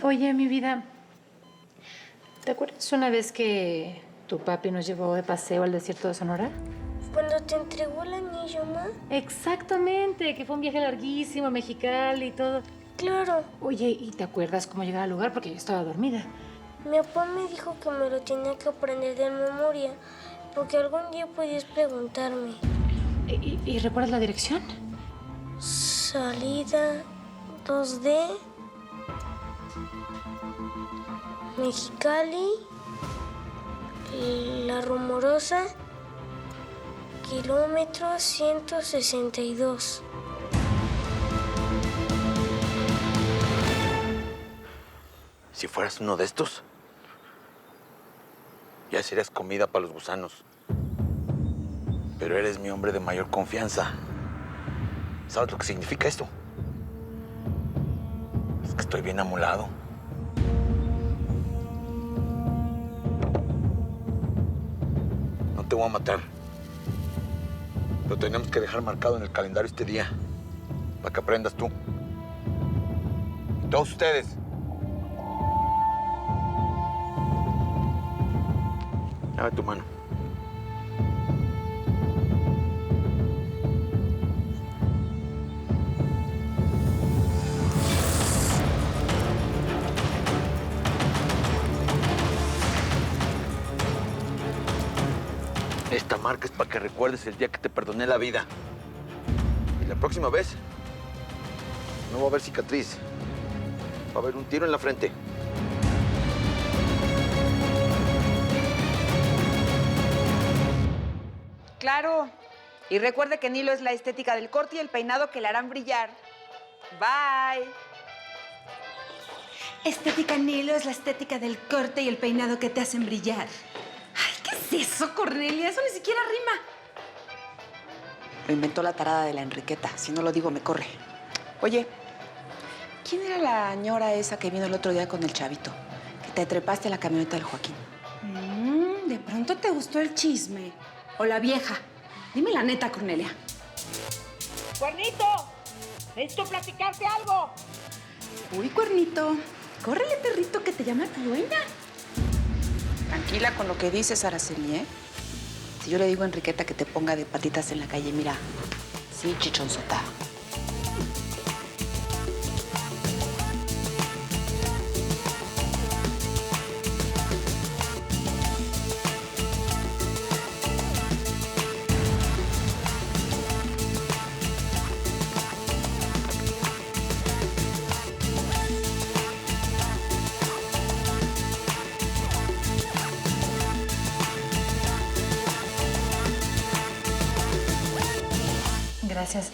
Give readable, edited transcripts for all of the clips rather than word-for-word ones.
Oye, mi vida, ¿te acuerdas una vez que tu papi nos llevó de paseo al desierto de Sonora? Cuando te entregó el anillo, ma. Exactamente, que fue un viaje larguísimo a Mexicali y todo. Claro. Oye, ¿y te acuerdas cómo llegar al lugar? Porque yo estaba dormida. Mi papá me dijo que me lo tenía que aprender de memoria, porque algún día podías preguntarme. ¿Y recuerdas la dirección? Salida 2D, Mexicali, La Rumorosa, kilómetro 162. Si fueras uno de estos, ya serías comida para los gusanos. Pero eres mi hombre de mayor confianza. ¿Sabes lo que significa esto? Es que estoy bien amolado. No te voy a matar. Pero tenemos que dejar marcado en el calendario este día, para que aprendas tú. Y todos ustedes. Dame tu mano. Esta marca es para que recuerdes el día que te perdoné la vida. Y la próxima vez no va a haber cicatriz. Va a haber un tiro en la frente. Claro. Y recuerde que Nilo es la estética del corte y el peinado que le harán brillar. Bye. Estética Nilo es la estética del corte y el peinado que te hacen brillar. Ay, ¿qué es eso, Cornelia? Eso ni siquiera rima. Lo inventó la tarada de la Enriqueta. Si no lo digo, me corre. Oye, ¿quién era la ñora esa que vino el otro día con el chavito? Que te trepaste a la camioneta del Joaquín. De pronto te gustó el chisme. O la vieja. Dime la neta, Cornelia. ¡Cuernito! ¡Necesito platicarte algo! Uy, Cuernito. Córrele, perrito, que te llama tu dueña. Tranquila con lo que dices, Araceli, ¿eh? Si yo le digo a Enriqueta que te ponga de patitas en la calle, mira, sí, chichonzota. Gracias.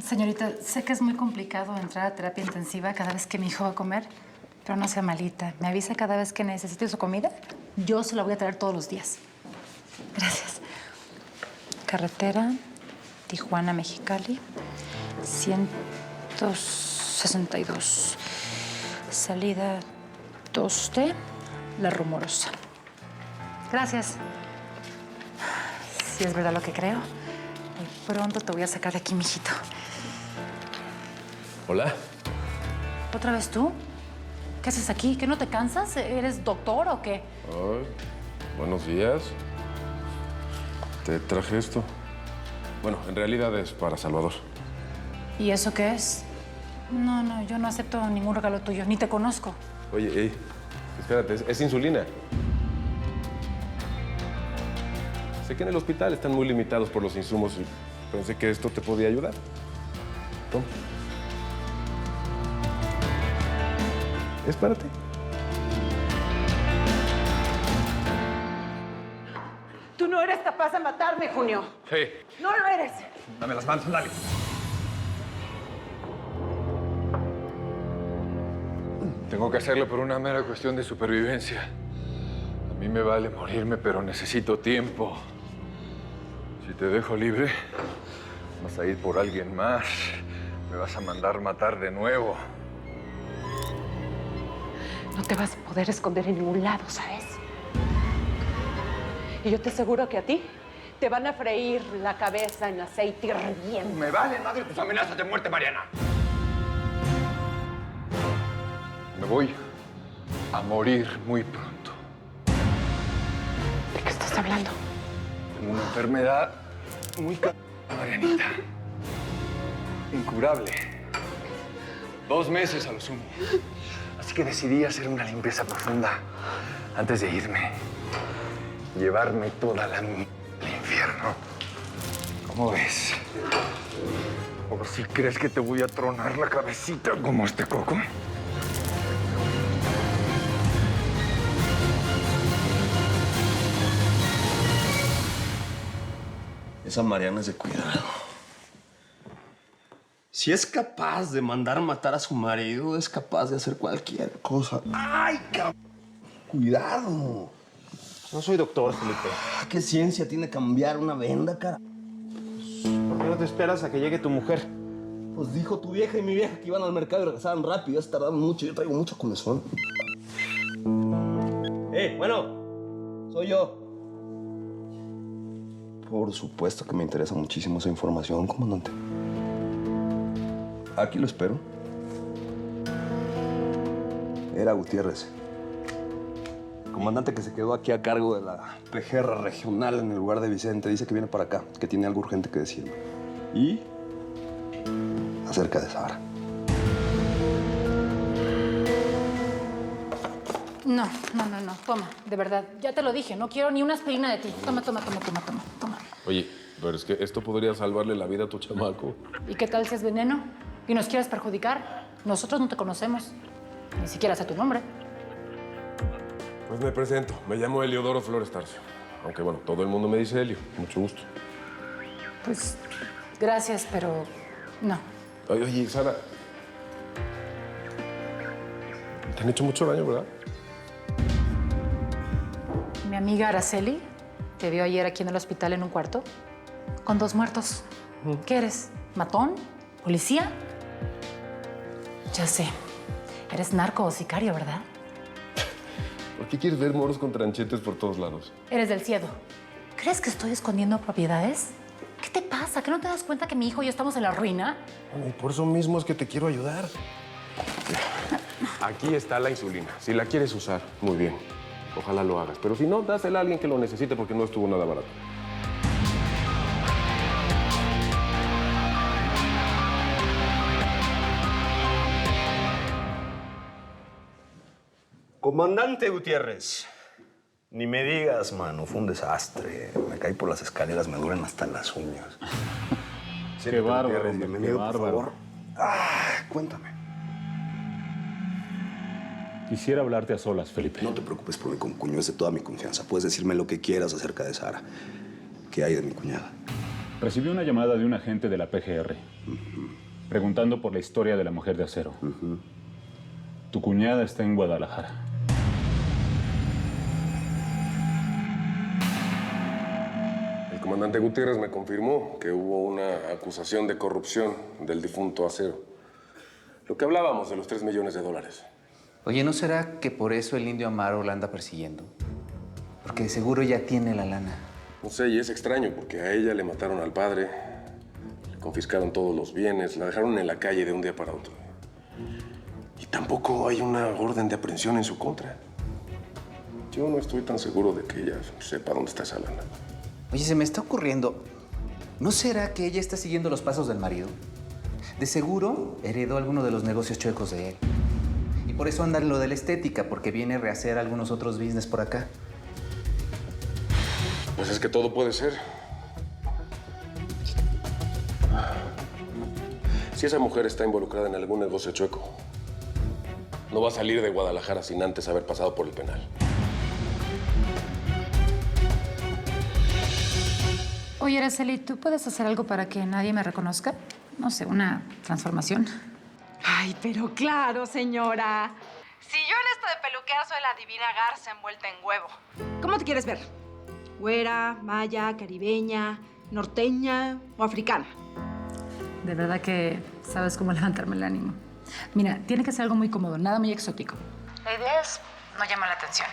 Señorita, sé que es muy complicado entrar a terapia intensiva cada vez que mi hijo va a comer, pero no sea malita. Me avisa cada vez que necesite su comida. Yo se la voy a traer todos los días. Gracias. Carretera Tijuana-Mexicali, 162. Salida 2D, La Rumorosa. Gracias. Si es verdad lo que creo, muy pronto te voy a sacar de aquí, mijito. Hola. ¿Otra vez tú? ¿Qué haces aquí? ¿Que no te cansas? ¿Eres doctor o qué? Ay, buenos días. Te traje esto. Bueno, en realidad es para Salvador. ¿Y eso qué es? No, yo no acepto ningún regalo tuyo, ni te conozco. Oye, espérate, es insulina. Sé que en el hospital están muy limitados por los insumos y pensé que esto te podía ayudar. Toma. Es para ti. Tú no eres capaz de matarme, Junio. Sí. No lo eres. Dame las manos, dale. Tengo que hacerlo por una mera cuestión de supervivencia. A mí me vale morirme, pero necesito tiempo. Si te dejo libre, vas a ir por alguien más. Me vas a mandar matar de nuevo. No te vas a poder esconder en ningún lado, ¿sabes? Y yo te aseguro que a ti te van a freír la cabeza en aceite hirviendo. Me valen madre tus amenazas de muerte, Mariana. Me voy. a morir muy pronto. ¿De qué estás hablando? Tengo una enfermedad muy Marianita. Incurable. 2 meses a lo sumo. Así que decidí hacer una limpieza profunda antes de irme. Llevarme toda la del infierno. ¿Cómo ves? ¿O si crees que te voy a tronar la cabecita como este coco? Esa Mariana es de cuidado. Si es capaz de mandar matar a su marido, es capaz de hacer cualquier cosa. ¡Ay, cabrón! Cuidado. No soy doctor, Felipe. ¿Qué ciencia tiene cambiar una venda, cara? ¿Por qué no te esperas a que llegue tu mujer? Pues dijo tu vieja y mi vieja que iban al mercado y regresaban rápido. Ya se tardaron mucho. Yo traigo mucho comezón. Bueno. Soy yo. Por supuesto que me interesa muchísimo esa información, comandante. Aquí lo espero. Era Gutiérrez. Comandante que se quedó aquí a cargo de la PGR regional en el lugar de Vicente. Dice que viene para acá, que tiene algo urgente que decirme. Y acerca de Sara. No. Toma, de verdad. Ya te lo dije, no quiero ni una aspirina de ti. Toma. Oye, pero es que esto podría salvarle la vida a tu chamaco. ¿Y qué tal si es veneno? ¿Y nos quieres perjudicar? Nosotros no te conocemos. Ni siquiera sé tu nombre. Pues me presento. Me llamo Eliodoro Flores Tarso. Aunque bueno, todo el mundo me dice Elio. Mucho gusto. Pues, gracias, pero no. Oye, Sara. Te han hecho mucho daño, ¿verdad? Mi amiga Araceli te vio ayer aquí en el hospital en un cuarto con 2 muertos. ¿Qué eres? ¿Matón? ¿Policía? Ya sé. Eres narco o sicario, ¿verdad? ¿Por qué quieres ver moros con tranchetes por todos lados? Eres del cielo. ¿Crees que estoy escondiendo propiedades? ¿Qué te pasa? ¿Que no te das cuenta que mi hijo y yo estamos en la ruina? Bueno, y por eso mismo es que te quiero ayudar. Aquí está la insulina. Si la quieres usar, muy bien. Ojalá lo hagas. Pero si no, dásela a alguien que lo necesite porque no estuvo nada barato. Comandante Gutiérrez. Ni me digas, mano. Fue un desastre. Me caí por las escaleras. Me duelen hasta las uñas. Qué bárbaro, Gutiérrez, hombre, bienvenido, qué por bárbaro. favor. Cuéntame. Quisiera hablarte a solas, Felipe. No te preocupes por mi concuño. Es de toda mi confianza. Puedes decirme lo que quieras acerca de Sara. ¿Qué hay de mi cuñada? Recibí una llamada de un agente de la PGR preguntando por la historia de la mujer de acero. Tu cuñada está en Guadalajara. El comandante Gutiérrez me confirmó que hubo una acusación de corrupción del difunto Acero. Lo que hablábamos de los $3 millones. Oye, ¿no será que por eso el indio Amaro la anda persiguiendo? Porque de seguro ya tiene la lana. No sé, y es extraño porque a ella le mataron al padre, le confiscaron todos los bienes, la dejaron en la calle de un día para otro. Y tampoco hay una orden de aprehensión en su contra. Yo no estoy tan seguro de que ella sepa dónde está esa lana. Oye, se me está ocurriendo. ¿No será que ella está siguiendo los pasos del marido? De seguro heredó alguno de los negocios chuecos de él. Y por eso anda en lo de la estética, porque viene a rehacer algunos otros business por acá. Pues es que todo puede ser. Si esa mujer está involucrada en algún negocio chueco, no va a salir de Guadalajara sin antes haber pasado por el penal. Oye, Araceli, ¿tú puedes hacer algo para que nadie me reconozca? No sé, una transformación. Ay, pero claro, señora. Si yo en esto de peluquear soy la divina garza envuelta en huevo. ¿Cómo te quieres ver? ¿Güera, maya, caribeña, norteña o africana? De verdad que sabes cómo levantarme el ánimo. Mira, tiene que ser algo muy cómodo, nada muy exótico. La idea es no llama la atención.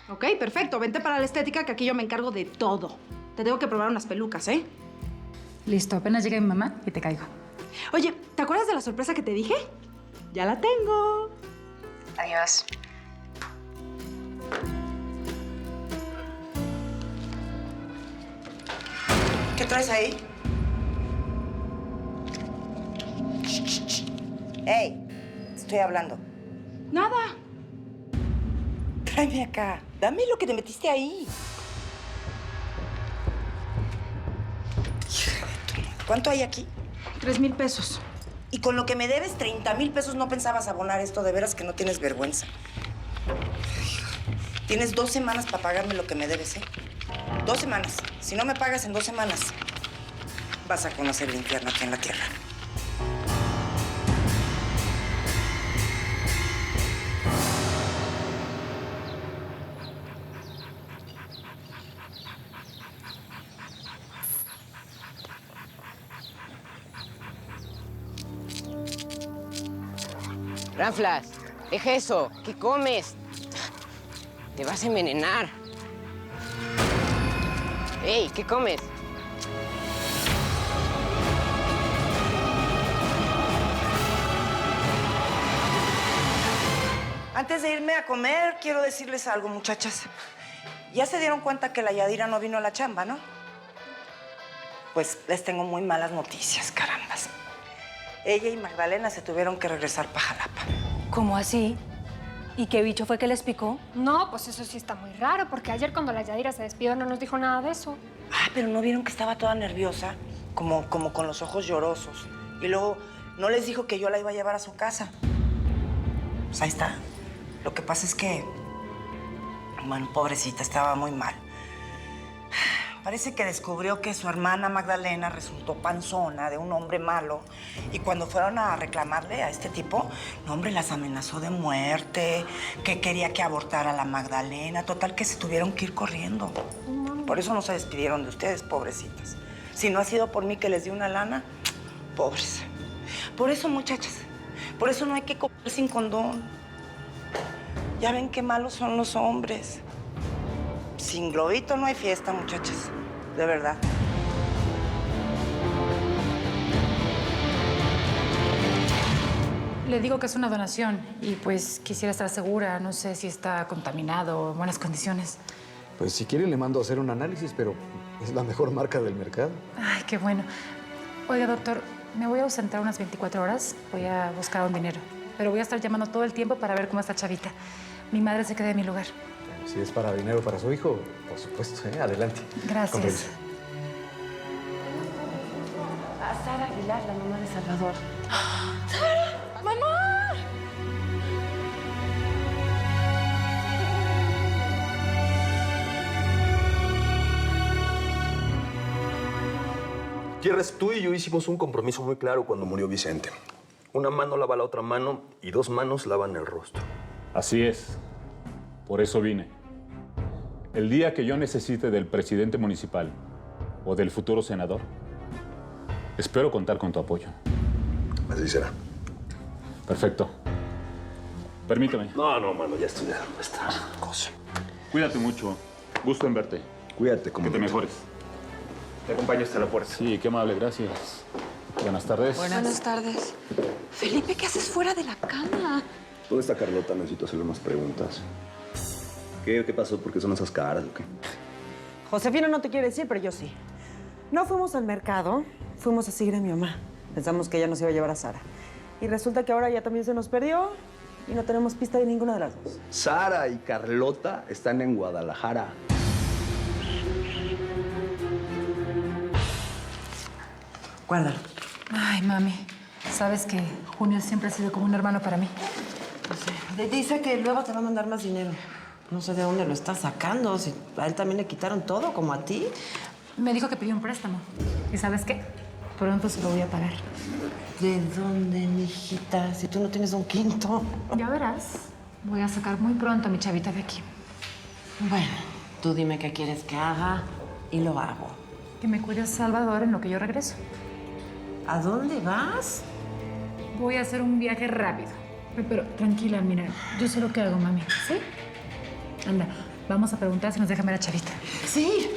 Ok, perfecto. Vente para la estética, que aquí yo me encargo de todo. Te tengo que probar unas pelucas, ¿eh? Listo, apenas llegue mi mamá y te caigo. Oye, ¿te acuerdas de la sorpresa que te dije? Ya la tengo. Adiós. ¿Qué traes ahí? ¡Ey! Estoy hablando. Nada. Tráeme acá. Dame lo que te metiste ahí. ¿Cuánto hay aquí? 3,000 pesos. Y con lo que me debes, 30,000 pesos, no pensabas abonar esto. De veras que no tienes vergüenza. Tienes 2 semanas para pagarme lo que me debes, ¿eh? 2 semanas. Si no me pagas en 2 semanas, vas a conocer el infierno aquí en la tierra. Ranflas, deja eso. ¿Qué comes? Te vas a envenenar. ¡Ey! ¿Qué comes? Antes de irme a comer, quiero decirles algo, muchachas. Ya se dieron cuenta que la Yadira no vino a la chamba, ¿no? Pues les tengo muy malas noticias, carambas. Ella y Magdalena se tuvieron que regresar para Jalapa. ¿Cómo así? ¿Y qué bicho fue que les picó? No, pues eso sí está muy raro, porque ayer cuando la Yadira se despidió no nos dijo nada de eso. Ah, pero ¿no vieron que estaba toda nerviosa? Como con los ojos llorosos. Y luego no les dijo que yo la iba a llevar a su casa. Pues ahí está. Lo que pasa es que, bueno, pobrecita, estaba muy mal. Parece que descubrió que su hermana Magdalena resultó panzona de un hombre malo. Y cuando fueron a reclamarle a este tipo, no, hombre, las amenazó de muerte, que quería que abortara a la Magdalena. Total, que se tuvieron que ir corriendo. Por eso no se despidieron de ustedes, pobrecitas. Si no ha sido por mí que les di una lana, pobres. Por eso, muchachas, por eso no hay que comer sin condón. Ya ven qué malos son los hombres. Sin globito no hay fiesta, muchachas. De verdad. Le digo que es una donación y pues quisiera estar segura. No sé si está contaminado o en buenas condiciones. Pues si quiere le mando a hacer un análisis, pero es la mejor marca del mercado. Ay, qué bueno. Oiga, doctor, me voy a ausentar unas 24 horas. Voy a buscar un dinero. Pero voy a estar llamando todo el tiempo para ver cómo está Chavita. Mi madre se queda en mi lugar. Si es para dinero para su hijo, por supuesto, adelante. Gracias. A Sara Aguilar, la mamá de Salvador. ¡Sara! ¡Mamá! Gutiérrez, tú y yo hicimos un compromiso muy claro cuando murió Vicente. Una mano lava la otra mano y 2 manos lavan el rostro. Así es. Por eso vine. El día que yo necesite del presidente municipal o del futuro senador, espero contar con tu apoyo. Así será. Perfecto. Permíteme. No, mano, ya estoy ya esta cosa. Cuídate mucho. Gusto en verte. Cuídate, como que te mejores. Te acompaño hasta la puerta. Sí, qué amable, gracias. Buenas tardes. Buenas tardes. Felipe, ¿qué haces fuera de la cama? ¿Dónde está Carlota? Necesito hacerle unas preguntas. ¿Qué pasó? ¿Por qué son esas caras o qué? Josefina no te quiere decir, pero yo sí. No fuimos al mercado, fuimos a seguir a mi mamá. Pensamos que ella nos iba a llevar a Sara. Y resulta que ahora ya también se nos perdió y no tenemos pista de ninguna de las dos. Sara y Carlota están en Guadalajara. Guárdalo. Ay, mami. Sabes que Junio siempre ha sido como un hermano para mí. Dice que luego te va a mandar más dinero. No sé de dónde lo está sacando. Si a él también le quitaron todo, como a ti. Me dijo que pidió un préstamo. ¿Y sabes qué? Pronto se lo voy a pagar. ¿De dónde, mijita? Si tú no tienes un quinto. Ya verás. Voy a sacar muy pronto a mi Chavita de aquí. Bueno, tú dime qué quieres que haga y lo hago. Que me cuides, Salvador, en lo que yo regreso. ¿A dónde vas? Voy a hacer un viaje rápido. Pero tranquila, mira, yo sé lo que hago, mami. ¿Sí? Anda, vamos a preguntar si nos dejan ver a Chavita. Sí.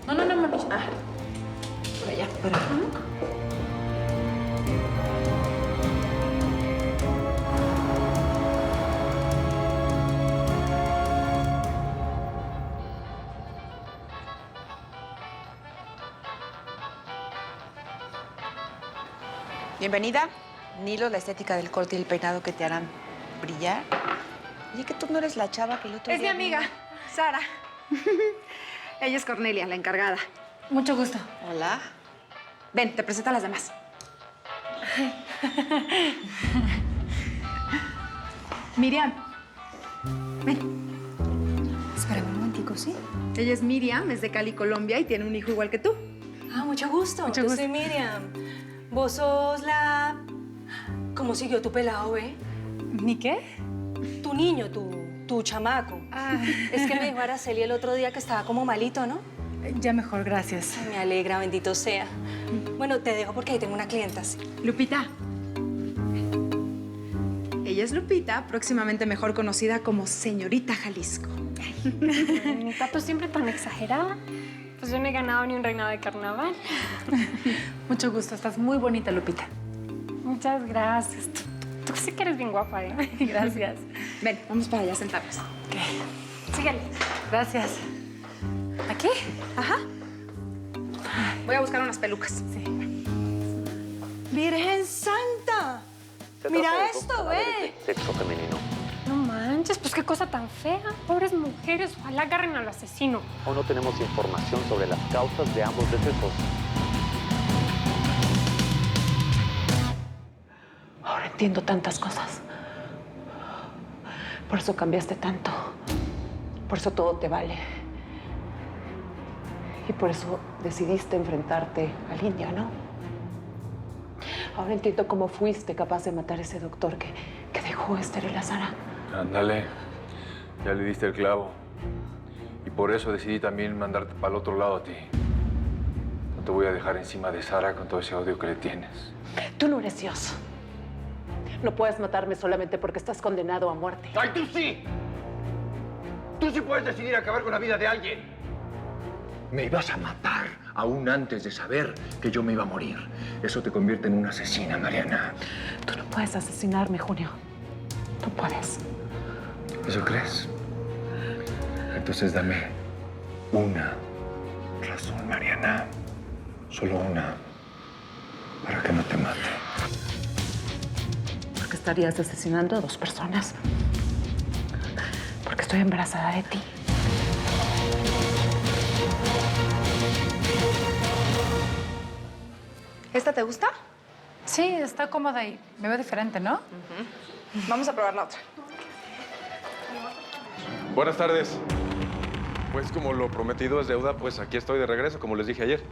No, mami. Por allá, espera. Bienvenida. Nilo, la estética del corte y el peinado que te harán brillar. Oye, que tú no eres la chava que el otro Es mi día amiga, vino. Sara. Ella es Cornelia, la encargada. Mucho gusto. Hola. Ven, te presento a las demás. Miriam. Ven. Espérame un momentico, ¿sí? Ella es Miriam, es de Cali, Colombia, y tiene un hijo igual que tú. Ah, mucho gusto. Mucho Yo gusto. soy Miriam. Vos sos la... ¿Cómo siguió tu pelado, ¿Mi qué? Tu niño, tu chamaco. Es que me dijo Araceli el otro día que estaba como malito, ¿no? Ya mejor, gracias. Me alegra, bendito sea. Bueno, te dejo porque ahí tengo una clienta. Sí. Lupita. Ella es Lupita, próximamente mejor conocida como Señorita Jalisco. Mi tato siempre tan exagerada. Pues yo no he ganado ni un reinado de carnaval. Mucho gusto, estás muy bonita, Lupita. Muchas gracias. Tú sí que eres bien guapa, ¿eh? Gracias. Ven, vamos para allá a sentarnos. Síguele. Gracias. ¿Aquí? Ajá. Voy a buscar unas pelucas. Sí. ¡Virgen Santa! Mira esto, ve. Sexo femenino. No manches, pues qué cosa tan fea. Pobres mujeres, ojalá agarren al asesino. Aún no tenemos información sobre las causas de ambos decesos. Ahora entiendo tantas cosas. Por eso cambiaste tanto. Por eso todo te vale. Y por eso decidiste enfrentarte al indio, ¿no? Ahora entiendo cómo fuiste capaz de matar a ese doctor que dejó estéril a Sara. Ándale, ya le diste el clavo. Y por eso decidí también mandarte para el otro lado a ti. No te voy a dejar encima de Sara con todo ese odio que le tienes. Tú no eres Dios. No puedes matarme solamente porque estás condenado a muerte. ¡Ay, tú sí! Tú sí puedes decidir acabar con la vida de alguien. Me ibas a matar aún antes de saber que yo me iba a morir. Eso te convierte en una asesina, Mariana. Tú no puedes asesinarme, Junio. No puedes. ¿Eso crees? Entonces dame una razón, Mariana. Solo una. Para que no te mate. Porque estarías asesinando a 2 personas. Porque estoy embarazada de ti. ¿Esta te gusta? Sí, está cómoda y me veo diferente, ¿no? Vamos a probar la otra. Buenas tardes. Pues como lo prometido es deuda, pues aquí estoy de regreso, como les dije ayer.